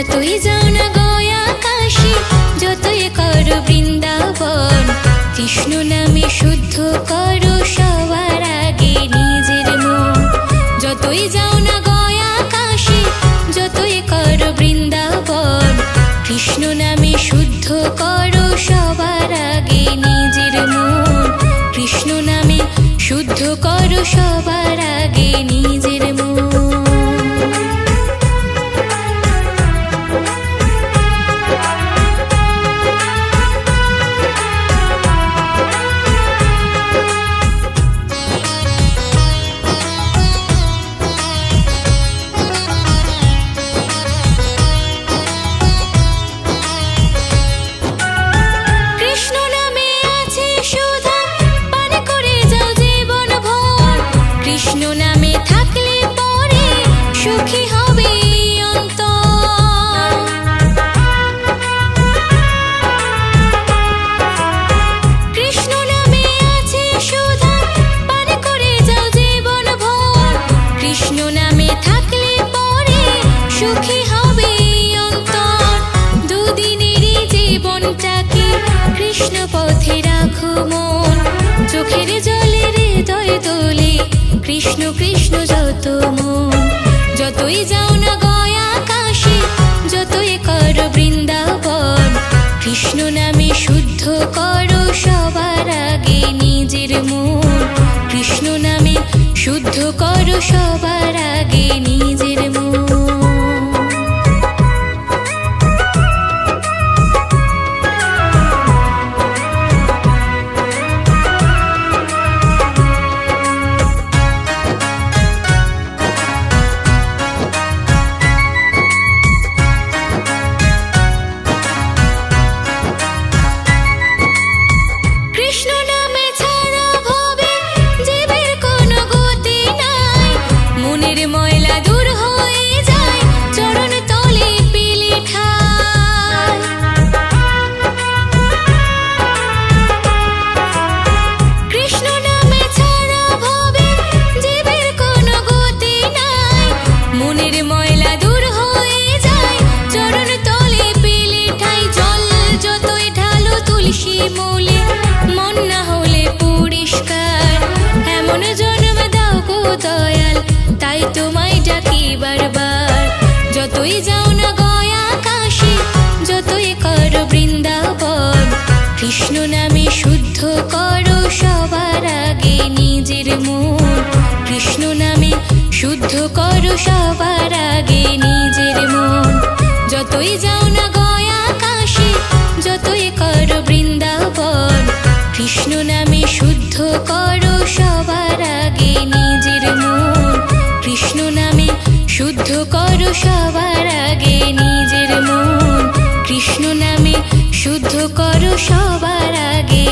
যতই যাও না গয়া কাশী, যতই করো বৃন্দাবন, কৃষ্ণ নামে শুদ্ধ করো সবার আগে নিজের মন। যতই যাও না গয়া কাশী, যতই করো বৃন্দাবন, কৃষ্ণ নামে শুদ্ধ করো সবার আগে নিজের মন। কৃষ্ণ নামে শুদ্ধ করো সবার আগে নিজের মন। কৃষ্ণ নামে থাকলে পরে সুখী হবে অন্তর। কৃষ্ণ নামে আছে সুধা, পান করে যাও জীবন ভর। কৃষ্ণ নামে থাকলে পরে সুখী হবে অন্তর। দুদিনেরই জীবনটাকে কৃষ্ণ পথে রাখো মন। চোখের জলে হৃদয় তোলে কৃষ্ণ কৃষ্ণ যত মন। যতই যাও না গয়া কাশী, যতই করো বৃন্দাবন, কৃষ্ণ নামে শুদ্ধ করো সবার আগে নিজের মন। কৃষ্ণ নামে শুদ্ধ করো সবার আগে নিজের মন। ময়লা দূর হয়ে যায় চরণ তলে পেলে ঠাই। কৃষ্ণ নামে ছাড়া ভবে জীবের কোনো গতি নাই। মনের ময়লা দূর হয়ে যায় চরণ তলে পেলে ঠাই। জল যতই ঢালো তুলসী মূলে, মন না হলে পরিষ্কার। এমন জন্ম দাও গো দয়াল, তাই তোমায় ডাকি বারবার। যতই যাও না গয়া কাশী, যতই করো বৃন্দাবন, কৃষ্ণ নামে শুদ্ধ করো সবার আগে নিজের মন। কৃষ্ণ নামে শুদ্ধ করো সবার আগে নিজের মন। যতই যাও না গয়া কাশী, যতই করো বৃন্দাবন, কৃষ্ণ নামে শুদ্ধ করো সবার আগে নিজের মন। কৃষ্ণ নামে শুদ্ধ করো সবার আগে নিজের মন। কৃষ্ণ নামে শুদ্ধ করো সবার আগে।